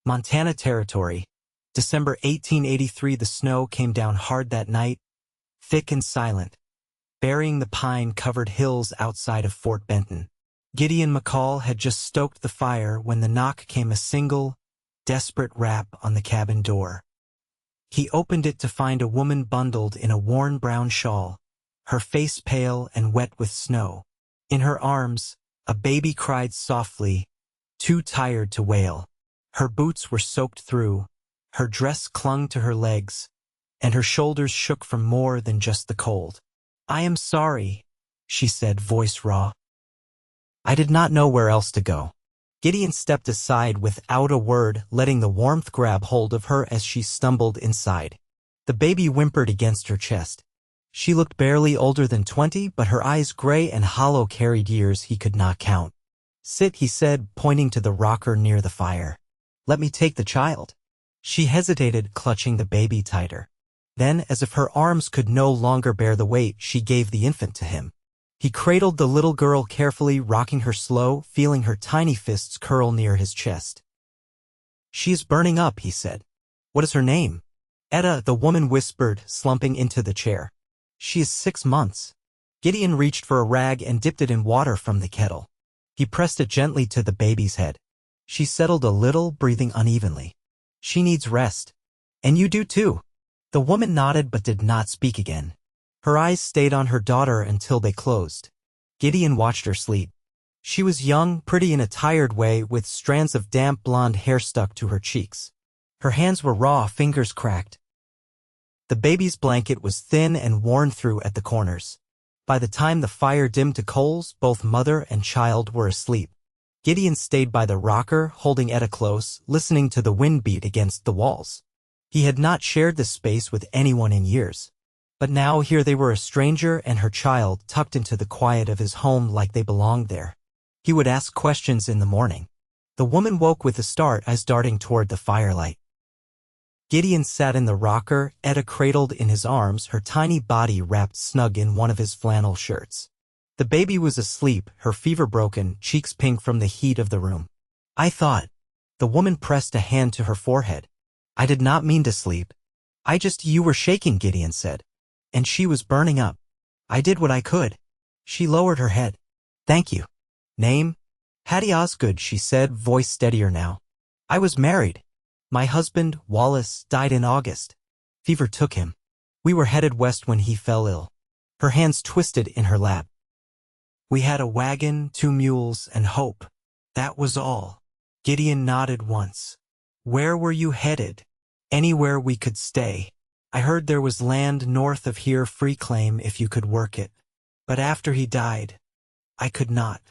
Montana Territory, December 1883. The snow came down hard that night, thick and silent, burying the pine-covered hills outside of Fort Benton. Gideon McCall had just stoked the fire when the knock came, a single, desperate rap on the cabin door. He opened it to find a woman bundled in a worn brown shawl, her face pale and wet with snow. In her arms, a baby cried softly, too tired to wail. Her boots were soaked through, her dress clung to her legs, and her shoulders shook from more than just the cold. "I am sorry," she said, voice raw. "I did not know where else to go." Gideon stepped aside without a word, letting the warmth grab hold of her as she stumbled inside. The baby whimpered against her chest. She looked barely older than 20, but her eyes, gray and hollow, carried years he could not count. "Sit," he said, pointing to the rocker near the fire. "Let me take the child." She hesitated, clutching the baby tighter. Then, as if her arms could no longer bear the weight, she gave the infant to him. He cradled the little girl carefully, rocking her slow, feeling her tiny fists curl near his chest. "She is burning up," he said. "What is her name?" "Etta," the woman whispered, slumping into the chair. "She is 6 months." Gideon reached for a rag and dipped it in water from the kettle. He pressed it gently to the baby's head. She settled a little, breathing unevenly. "She needs rest. And you do too." The woman nodded but did not speak again. Her eyes stayed on her daughter until they closed. Gideon watched her sleep. She was young, pretty in a tired way, with strands of damp blonde hair stuck to her cheeks. Her hands were raw, fingers cracked. The baby's blanket was thin and worn through at the corners. By the time the fire dimmed to coals, both mother and child were asleep. Gideon stayed by the rocker, holding Etta close, listening to the wind beat against the walls. He had not shared this space with anyone in years. But now here they were, a stranger and her child, tucked into the quiet of his home like they belonged there. He would ask questions in the morning. The woman woke with a start, eyes darting toward the firelight. Gideon sat in the rocker, Etta cradled in his arms, her tiny body wrapped snug in one of his flannel shirts. The baby was asleep, her fever broken, cheeks pink from the heat of the room. "I thought." The woman pressed a hand to her forehead. "I did not mean to sleep. You were shaking," Gideon said. "And she was burning up. I did what I could." She lowered her head. "Thank you." "Name?" "Hattie Osgood," she said, voice steadier now. "I was married. My husband, Wallace, died in August. Fever took him. We were headed west when he fell ill." Her hands twisted in her lap. "We had a wagon, 2 mules, and hope. That was all." Gideon nodded once. "Where were you headed?" "Anywhere we could stay. I heard there was land north of here, free claim if you could work it. But after he died, I could not.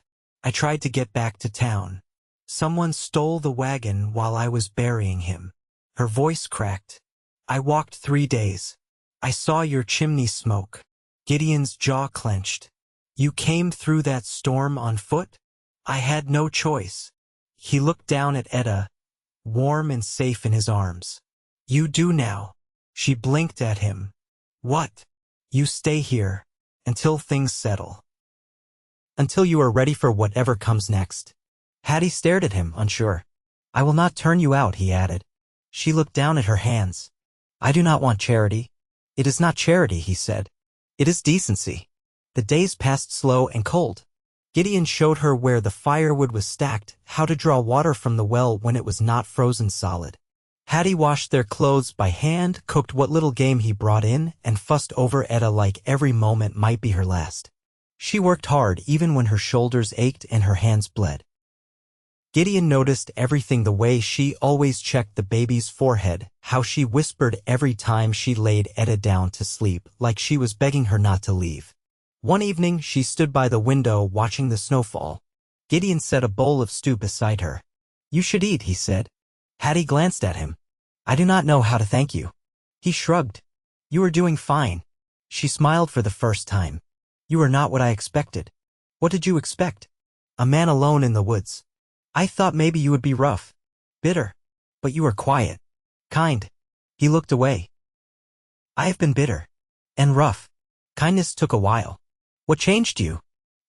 I tried to get back to town. Someone stole the wagon while I was burying him." Her voice cracked. "I walked 3 days. I saw your chimney smoke." Gideon's jaw clenched. "You came through that storm on foot?" "I had no choice." He looked down at Etta, warm and safe in his arms. "You do now." She blinked at him. "What?" "You stay here until things settle. Until you are ready for whatever comes next." Hattie stared at him, unsure. "I will not turn you out," he added. She looked down at her hands. "I do not want charity." "It is not charity," he said. "It is decency." The days passed slow and cold. Gideon showed her where the firewood was stacked, how to draw water from the well when it was not frozen solid. Hattie washed their clothes by hand, cooked what little game he brought in, and fussed over Etta like every moment might be her last. She worked hard even when her shoulders ached and her hands bled. Gideon noticed everything, the way she always checked the baby's forehead, how she whispered every time she laid Etta down to sleep, like she was begging her not to leave. One evening, she stood by the window watching the snowfall. Gideon set a bowl of stew beside her. "You should eat," he said. Hattie glanced at him. "I do not know how to thank you." He shrugged. "You are doing fine." She smiled for the first time. "You are not what I expected." "What did you expect?" "A man alone in the woods. I thought maybe you would be rough, bitter, but you are quiet, kind." He looked away. "I have been bitter and rough. Kindness took a while." "What changed you?"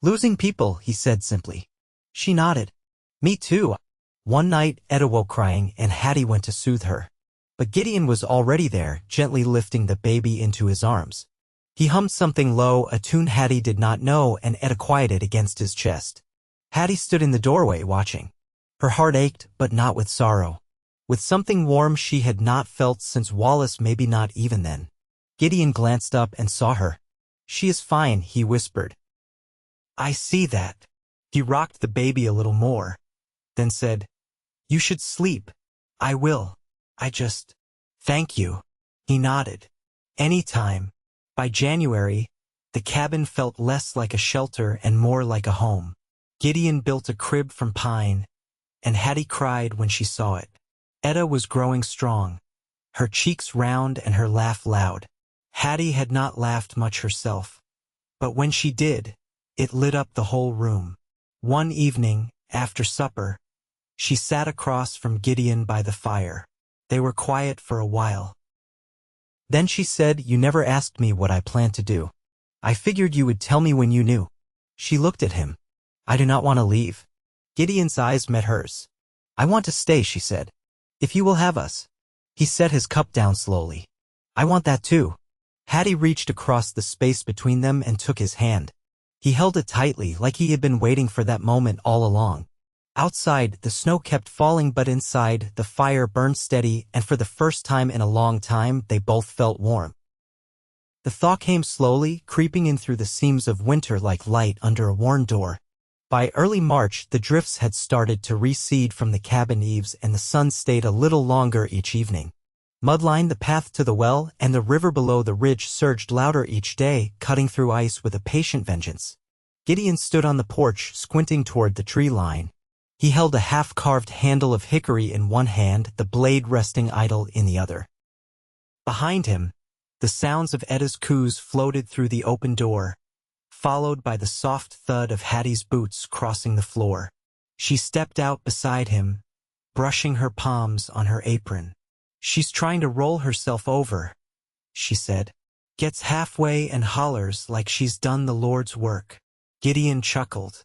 "Losing people," he said simply. She nodded. "Me too. One night, Etta woke crying, and Hattie went to soothe her. But Gideon was already there, gently lifting the baby into his arms. He hummed something low, a tune Hattie did not know, and Etta quieted against his chest. Hattie stood in the doorway, watching. Her heart ached, but not with sorrow. With something warm she had not felt since Wallace, maybe not even then. Gideon glanced up and saw her. "She is fine," he whispered. "I see that." He rocked the baby a little more, then said, "You should sleep." "I will. Thank you." He nodded. "Anytime." By January, the cabin felt less like a shelter and more like a home. Gideon built a crib from pine, and Hattie cried when she saw it. Etta was growing strong, her cheeks round and her laugh loud. Hattie had not laughed much herself, but when she did, it lit up the whole room. One evening, after supper, she sat across from Gideon by the fire. They were quiet for a while. Then she said, "You never asked me what I planned to do. I figured you would tell me when you knew." She looked at him. "I do not want to leave." Gideon's eyes met hers. "I want to stay," she said. "If you will have us." He set his cup down slowly. "I want that too." Hattie reached across the space between them and took his hand. He held it tightly, like he had been waiting for that moment all along. Outside, the snow kept falling, but inside, the fire burned steady, and for the first time in a long time, they both felt warm. The thaw came slowly, creeping in through the seams of winter like light under a worn door. By early March, the drifts had started to recede from the cabin eaves, and the sun stayed a little longer each evening. Mud lined the path to the well, and the river below the ridge surged louder each day, cutting through ice with a patient vengeance. Gideon stood on the porch, squinting toward the tree line. He held a half-carved handle of hickory in one hand, the blade resting idle in the other. Behind him, the sounds of Etta's coos floated through the open door, followed by the soft thud of Hattie's boots crossing the floor. She stepped out beside him, brushing her palms on her apron. "She's trying to roll herself over," she said. "Gets halfway and hollers like she's done the Lord's work." Gideon chuckled.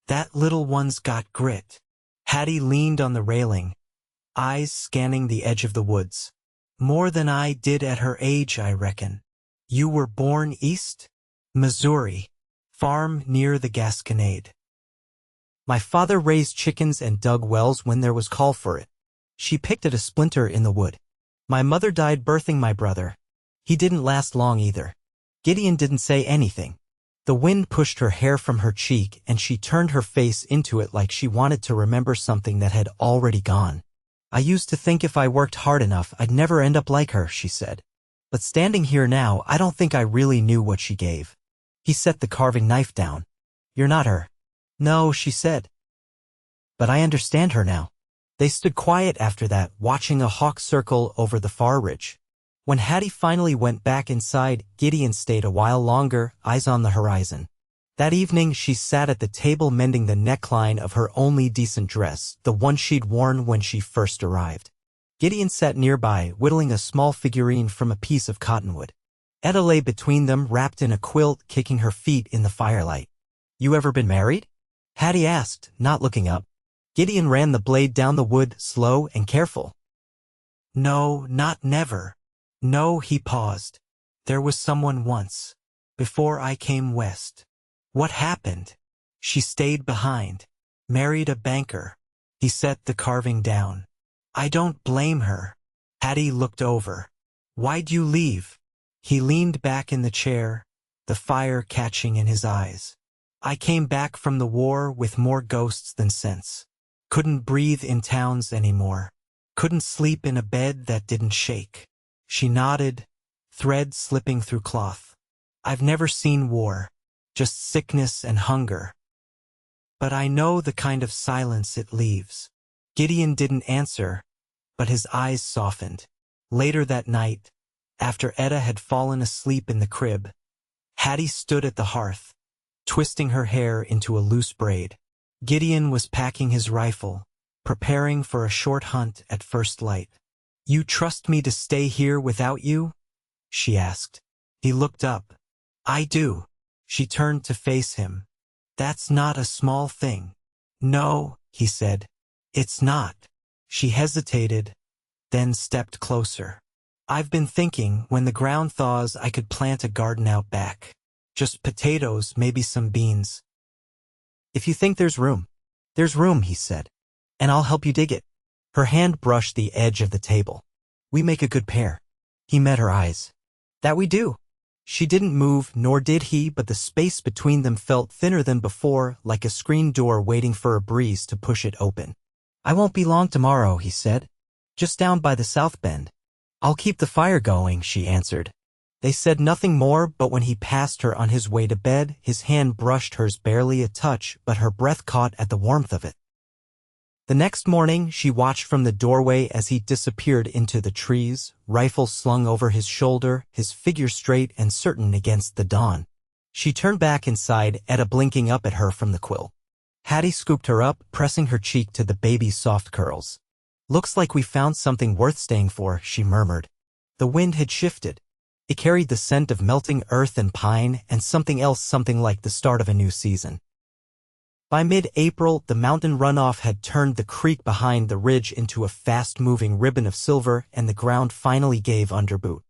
"That little one's got grit." Hattie leaned on the railing, eyes scanning the edge of the woods. "More than I did at her age, I reckon." "You were born east?" "Missouri. Farm near the Gasconade. My father raised chickens and dug wells when there was call for it." She picked at a splinter in the wood. "My mother died birthing my brother. He didn't last long either." Gideon didn't say anything. The wind pushed her hair from her cheek, and she turned her face into it like she wanted to remember something that had already gone. "I used to think if I worked hard enough, I'd never end up like her," she said. "But standing here now, I don't think I really knew what she gave." He set the carving knife down. "You're not her." "No," she said. "But I understand her now." They stood quiet after that, watching a hawk circle over the far ridge. When Hattie finally went back inside, Gideon stayed a while longer, eyes on the horizon. That evening, she sat at the table mending the neckline of her only decent dress, the one she'd worn when she first arrived. Gideon sat nearby, whittling a small figurine from a piece of cottonwood. Etta lay between them, wrapped in a quilt, kicking her feet in the firelight. "You ever been married?" Hattie asked, not looking up. Gideon ran the blade down the wood, slow and careful. "No, not never." "No," he paused. "There was someone once, before I came west." "What happened?" "She stayed behind. Married a banker." He set the carving down. "I don't blame her." Hattie looked over. "Why'd you leave?" He leaned back in the chair, the fire catching in his eyes. "I came back from the war with more ghosts than sense. Couldn't breathe in towns anymore. Couldn't sleep in a bed that didn't shake." She nodded, thread slipping through cloth. "I've never seen war, just sickness and hunger. But I know the kind of silence it leaves." Gideon didn't answer, but his eyes softened. Later that night, after Etta had fallen asleep in the crib, Hattie stood at the hearth, twisting her hair into a loose braid. Gideon was packing his rifle, preparing for a short hunt at first light. "You trust me to stay here without you?" she asked. He looked up. "I do." She turned to face him. "That's not a small thing." "No," he said. It's not. She hesitated, then stepped closer. I've been thinking, when the ground thaws, I could plant a garden out back. Just potatoes, maybe some beans. If you think there's room, he said. And I'll help you dig it. Her hand brushed the edge of the table. We make a good pair. He met her eyes. That we do. She didn't move, nor did he, but the space between them felt thinner than before, like a screen door waiting for a breeze to push it open. I won't be long tomorrow, he said. Just down by the south bend. I'll keep the fire going, she answered. They said nothing more, but when he passed her on his way to bed, his hand brushed hers barely a touch, but her breath caught at the warmth of it. The next morning, she watched from the doorway as he disappeared into the trees, rifle slung over his shoulder, his figure straight and certain against the dawn. She turned back inside, Etta blinking up at her from the quilt. Hattie scooped her up, pressing her cheek to the baby's soft curls. Looks like we found something worth staying for, she murmured. The wind had shifted. It carried the scent of melting earth and pine, and something else, something like the start of a new season. By mid-April, the mountain runoff had turned the creek behind the ridge into a fast-moving ribbon of silver, and the ground finally gave underboot.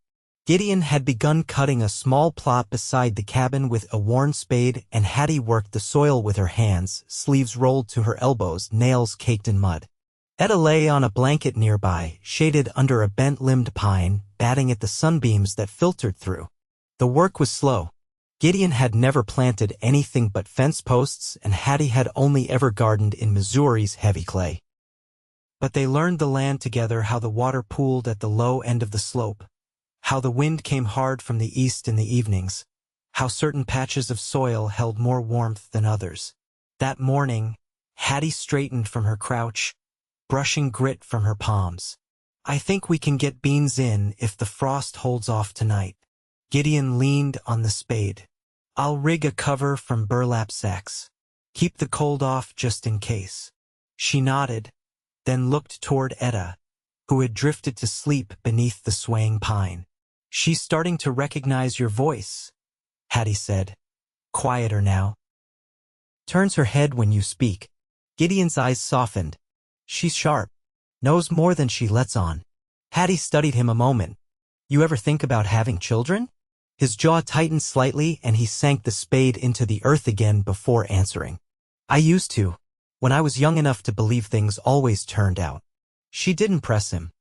Gideon had begun cutting a small plot beside the cabin with a worn spade, and Hattie worked the soil with her hands, sleeves rolled to her elbows, nails caked in mud. Etta lay on a blanket nearby, shaded under a bent-limbed pine, batting at the sunbeams that filtered through. The work was slow. Gideon had never planted anything but fence posts, and Hattie had only ever gardened in Missouri's heavy clay. But they learned the land together, how the water pooled at the low end of the slope, how the wind came hard from the east in the evenings, how certain patches of soil held more warmth than others. That morning, Hattie straightened from her crouch, brushing grit from her palms. I think we can get beans in if the frost holds off tonight. Gideon leaned on the spade. I'll rig a cover from burlap sacks. Keep the cold off just in case. She nodded, then looked toward Etta, who had drifted to sleep beneath the swaying pine. She's starting to recognize your voice, Hattie said. Quieter now. Turns her head when you speak. Gideon's eyes softened. She's sharp. Knows more than she lets on. Hattie studied him a moment. You ever think about having children? His jaw tightened slightly and he sank the spade into the earth again before answering. I used to, when I was young enough to believe things always turned out. She didn't press him.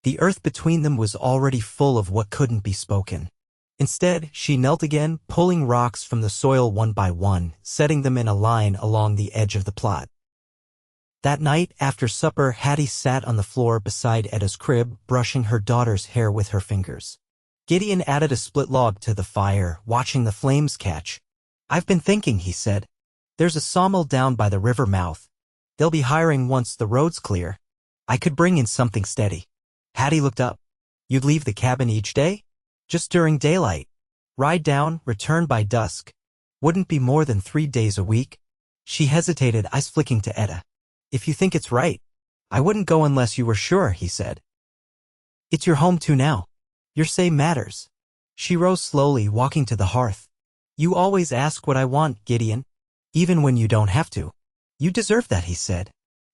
The earth between them was already full of what couldn't be spoken. Instead, she knelt again, pulling rocks from the soil one by one, setting them in a line along the edge of the plot. That night, after supper, Hattie sat on the floor beside Etta's crib, brushing her daughter's hair with her fingers. Gideon added a split log to the fire, watching the flames catch. I've been thinking, he said. There's a sawmill down by the river mouth. They'll be hiring once the road's clear. I could bring in something steady. Hattie looked up. You'd leave the cabin each day? Just during daylight. Ride down, return by dusk. Wouldn't be more than 3 days a week. She hesitated, eyes flicking to Etta. If you think it's right. I wouldn't go unless you were sure, he said. It's your home too now. Your say matters. She rose slowly, walking to the hearth. You always ask what I want, Gideon. Even when you don't have to. You deserve that, he said.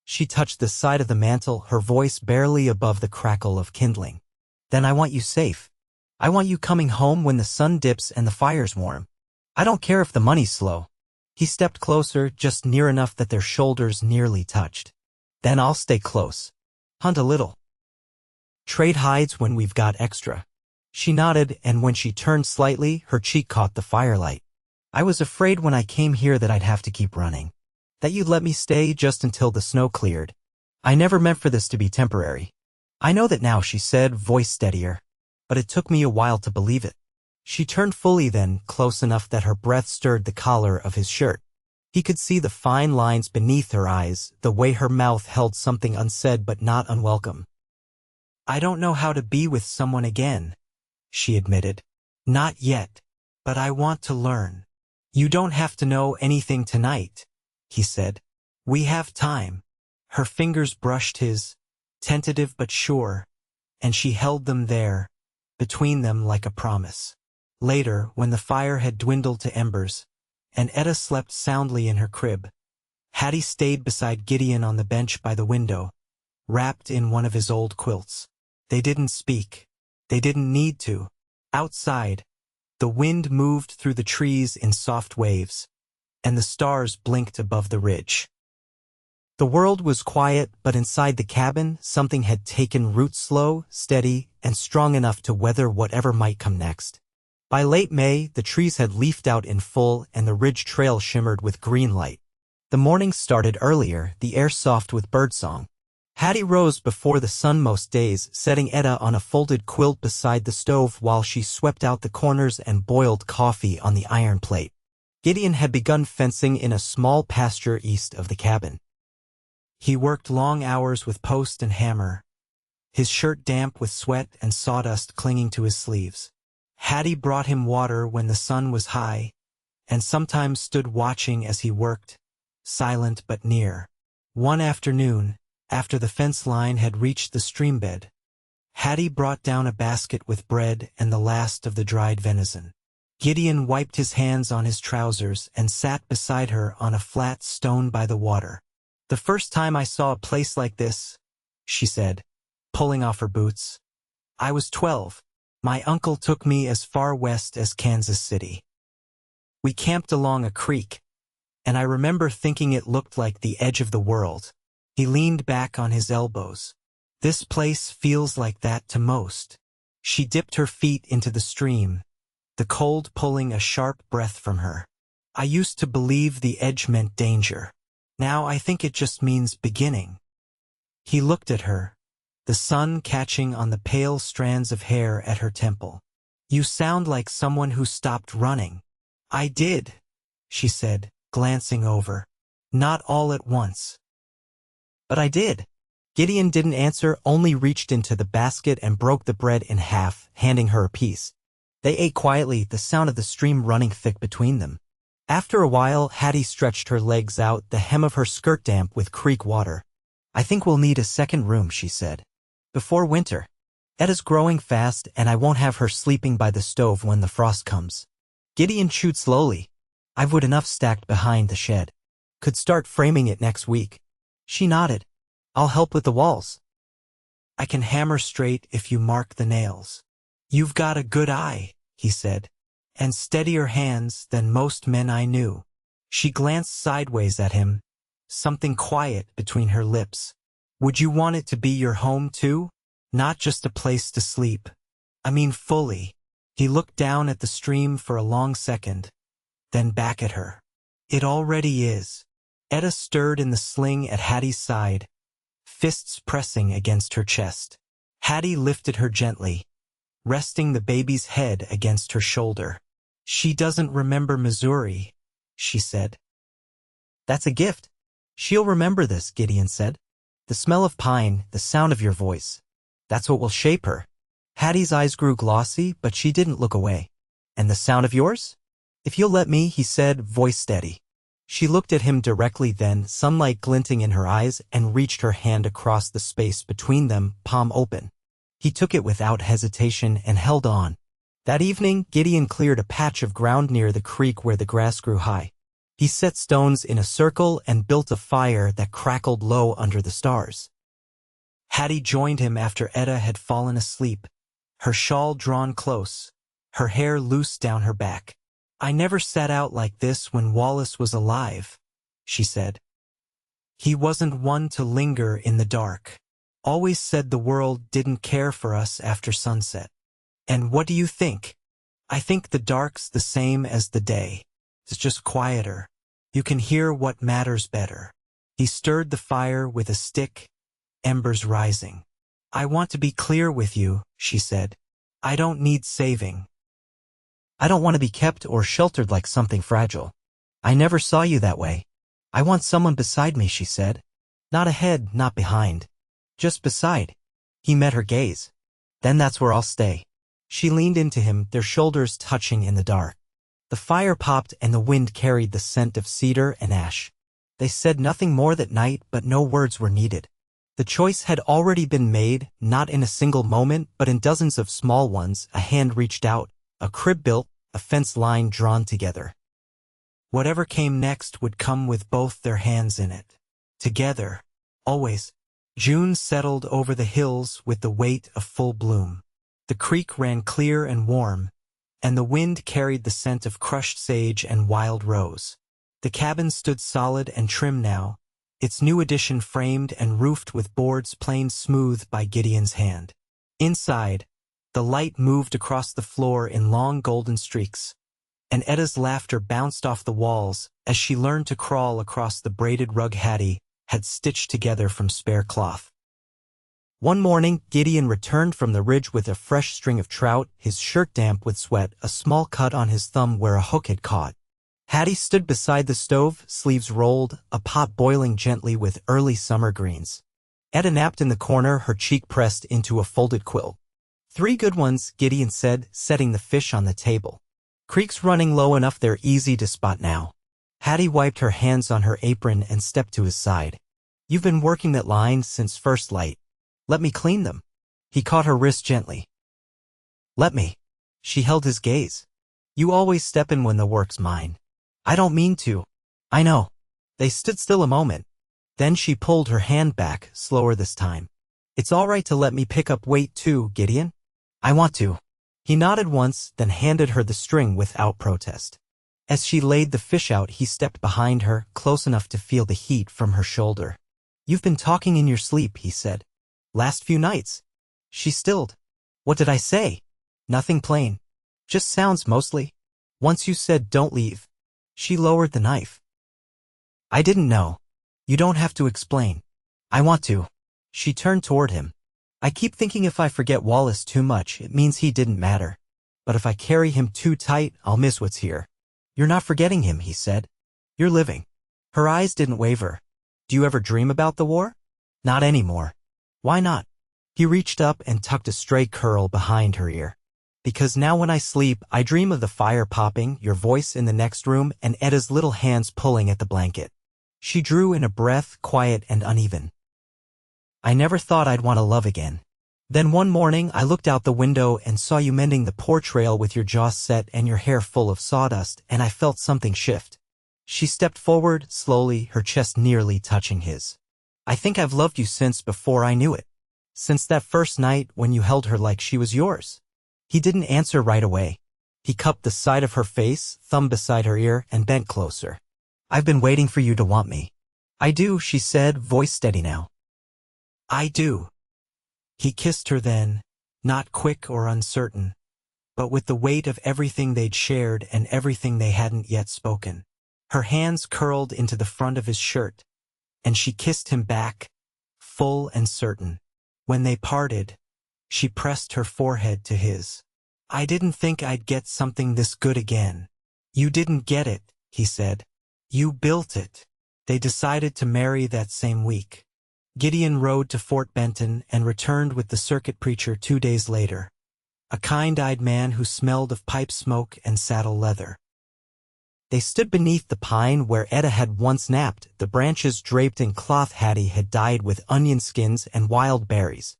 She touched the side of the mantel, her voice barely above the crackle of kindling. Then I want you safe. I want you coming home when the sun dips and the fire's warm. I don't care if the money's slow. He stepped closer, just near enough that their shoulders nearly touched. Then I'll stay close. Hunt a little. Trade hides when we've got extra. She nodded, and when she turned slightly, her cheek caught the firelight. I was afraid when I came here that I'd have to keep running. That you'd let me stay just until the snow cleared. I never meant for this to be temporary. I know that now, she said, voice steadier. But it took me a while to believe it. She turned fully then, close enough that her breath stirred the collar of his shirt. He could see the fine lines beneath her eyes, the way her mouth held something unsaid but not unwelcome. I don't know how to be with someone again, she admitted. Not yet. But I want to learn. You don't have to know anything tonight, he said. We have time. Her fingers brushed his, tentative but sure, and she held them there, between them like a promise. Later, when the fire had dwindled to embers, and Etta slept soundly in her crib, Hattie stayed beside Gideon on the bench by the window, wrapped in one of his old quilts. They didn't speak. They didn't need to. Outside, the wind moved through the trees in soft waves, and the stars blinked above the ridge. The world was quiet, but inside the cabin, something had taken root, slow, steady, and strong enough to weather whatever might come next. By late May, the trees had leafed out in full, and the ridge trail shimmered with green light. The morning started earlier, the air soft with birdsong. Hattie rose before the sun most days, setting Etta on a folded quilt beside the stove while she swept out the corners and boiled coffee on the iron plate. Gideon had begun fencing in a small pasture east of the cabin. He worked long hours with post and hammer, his shirt damp with sweat and sawdust clinging to his sleeves. Hattie brought him water when the sun was high, and sometimes stood watching as he worked, silent but near. One afternoon, after the fence line had reached the streambed, Hattie brought down a basket with bread and the last of the dried venison. Gideon wiped his hands on his trousers and sat beside her on a flat stone by the water. "The first time I saw a place like this," she said, pulling off her boots, "I was 12. My uncle took me as far west as Kansas City. We camped along a creek, and I remember thinking it looked like the edge of the world." He leaned back on his elbows. "This place feels like that to most." She dipped her feet into the stream, the cold pulling a sharp breath from her. "I used to believe the edge meant danger. Now I think it just means beginning." He looked at her, the sun catching on the pale strands of hair at her temple. "You sound like someone who stopped running." "I did," she said, glancing over. "Not all at once." "But I did." Gideon didn't answer, only reached into the basket and broke the bread in half, handing her a piece. They ate quietly, the sound of the stream running thick between them. After a while, Hattie stretched her legs out, the hem of her skirt damp with creek water. "I think we'll need a second room," she said. "Before winter. Etta's growing fast, and I won't have her sleeping by the stove when the frost comes." Gideon chewed slowly. "I've wood enough stacked behind the shed. Could start framing it next week." She nodded. "I'll help with the walls." "I can hammer straight if you mark the nails." "You've got a good eye," he said, "and steadier hands than most men I knew." She glanced sideways at him, something quiet between her lips. "Would you want it to be your home too? Not just a place to sleep. I mean fully." He looked down at the stream for a long second, then back at her. "It already is." Etta stirred in the sling at Hattie's side, fists pressing against her chest. Hattie lifted her gently, resting the baby's head against her shoulder. "She doesn't remember Missouri," she said. "That's a gift. She'll remember this," Gideon said. "The smell of pine, the sound of your voice. That's what will shape her." Hattie's eyes grew glossy, but she didn't look away. "And the sound of yours?" "If you'll let me," he said, voice steady. She looked at him directly then, sunlight glinting in her eyes, and reached her hand across the space between them, palm open. He took it without hesitation and held on. That evening, Gideon cleared a patch of ground near the creek where the grass grew high. He set stones in a circle and built a fire that crackled low under the stars. Hattie joined him after Etta had fallen asleep, her shawl drawn close, her hair loose down her back. "I never sat out like this when Wallace was alive," she said. "He wasn't one to linger in the dark. Always said the world didn't care for us after sunset. And what do you think? I think the dark's the same as the day. It's just quieter. You can hear what matters better." He stirred the fire with a stick, embers rising. "I want to be clear with you," she said. "I don't need saving. I don't want to be kept or sheltered like something fragile. I never saw you that way. I want someone beside me," she said. "Not ahead, not behind. Just beside." He met her gaze. "Then that's where I'll stay." She leaned into him, their shoulders touching in the dark. The fire popped and the wind carried the scent of cedar and ash. They said nothing more that night, but no words were needed. The choice had already been made, not in a single moment, but in dozens of small ones. A hand reached out, a crib built, a fence line drawn together. Whatever came next would come with both their hands in it. Together, always. June settled over the hills with the weight of full bloom. The creek ran clear and warm, and the wind carried the scent of crushed sage and wild rose. The cabin stood solid and trim now, its new addition framed and roofed with boards planed smooth by Gideon's hand. Inside, the light moved across the floor in long golden streaks, and Etta's laughter bounced off the walls as she learned to crawl across the braided rug Hattie had stitched together from spare cloth. One morning, Gideon returned from the ridge with a fresh string of trout, his shirt damp with sweat, a small cut on his thumb where a hook had caught. Hattie stood beside the stove, sleeves rolled, a pot boiling gently with early summer greens. Etta napped in the corner, her cheek pressed into a folded quilt. 3 good ones, Gideon said, setting the fish on the table. Creek's running low enough they're easy to spot now. Hattie wiped her hands on her apron and stepped to his side. You've been working that line since first light. Let me clean them. He caught her wrist gently. Let me. She held his gaze. You always step in when the work's mine. I don't mean to. I know. They stood still a moment. Then she pulled her hand back, slower this time. It's all right to let me pick up weight too, Gideon. I want to. He nodded once, then handed her the string without protest. As she laid the fish out, he stepped behind her, close enough to feel the heat from her shoulder. You've been talking in your sleep, he said. Last few nights. She stilled. What did I say? Nothing plain. Just sounds mostly. Once you said don't leave. She lowered the knife. I didn't know. You don't have to explain. I want to. She turned toward him. I keep thinking if I forget Wallace too much, it means he didn't matter. But if I carry him too tight, I'll miss what's here. You're not forgetting him, he said. You're living. Her eyes didn't waver. Do you ever dream about the war? Not anymore. Why not? He reached up and tucked a stray curl behind her ear. Because now when I sleep, I dream of the fire popping, your voice in the next room, and Etta's little hands pulling at the blanket. She drew in a breath, quiet and uneven. I never thought I'd want to love again. Then one morning, I looked out the window and saw you mending the porch rail with your jaw set and your hair full of sawdust, and I felt something shift. She stepped forward, slowly, her chest nearly touching his. I think I've loved you since before I knew it. Since that first night when you held her like she was yours. He didn't answer right away. He cupped the side of her face, thumb beside her ear, and bent closer. I've been waiting for you to want me. I do, she said, voice steady now. I do. He kissed her then, not quick or uncertain, but with the weight of everything they'd shared and everything they hadn't yet spoken. Her hands curled into the front of his shirt, and she kissed him back, full and certain. When they parted, she pressed her forehead to his. I didn't think I'd get something this good again. You didn't get it, he said. You built it. They decided to marry that same week. Gideon rode to Fort Benton and returned with the circuit preacher 2 days later, a kind-eyed man who smelled of pipe smoke and saddle leather. They stood beneath the pine where Etta had once napped, the branches draped in cloth Hattie had dyed with onion skins and wild berries.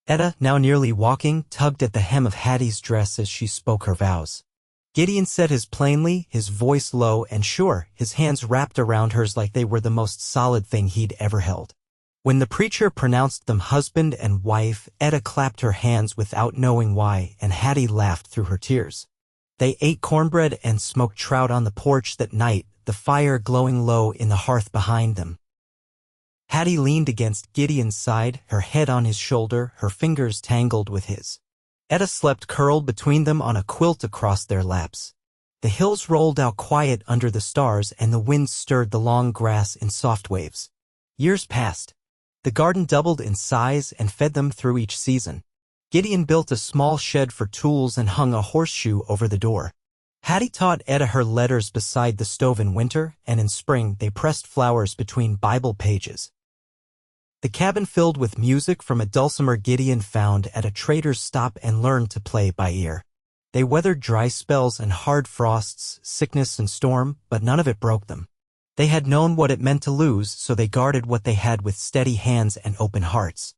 Etta, now nearly walking, tugged at the hem of Hattie's dress as she spoke her vows. Gideon said his plainly, his voice low and sure, his hands wrapped around hers like they were the most solid thing he'd ever held. When the preacher pronounced them husband and wife, Etta clapped her hands without knowing why, and Hattie laughed through her tears. They ate cornbread and smoked trout on the porch that night, the fire glowing low in the hearth behind them. Hattie leaned against Gideon's side, her head on his shoulder, her fingers tangled with his. Etta slept curled between them on a quilt across their laps. The hills rolled out quiet under the stars and the wind stirred the long grass in soft waves. Years passed. The garden doubled in size and fed them through each season. Gideon built a small shed for tools and hung a horseshoe over the door. Hattie taught Etta her letters beside the stove in winter, and in spring they pressed flowers between Bible pages. The cabin filled with music from a dulcimer Gideon found at a trader's stop and learned to play by ear. They weathered dry spells and hard frosts, sickness and storm, but none of it broke them. They had known what it meant to lose, so they guarded what they had with steady hands and open hearts.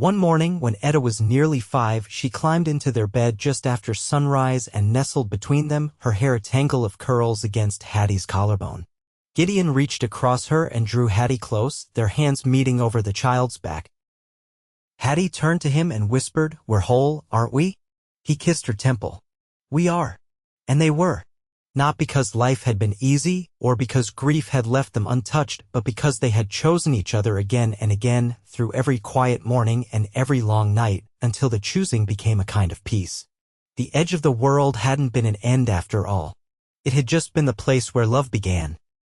One morning, when Etta was nearly 5, she climbed into their bed just after sunrise and nestled between them, her hair a tangle of curls against Hattie's collarbone. Gideon reached across her and drew Hattie close, their hands meeting over the child's back. Hattie turned to him and whispered, "We're whole, aren't we?" He kissed her temple. "We are." And they were. Not because life had been easy, or because grief had left them untouched, but because they had chosen each other again and again, through every quiet morning and every long night, until the choosing became a kind of peace. The edge of the world hadn't been an end after all. It had just been the place where love began.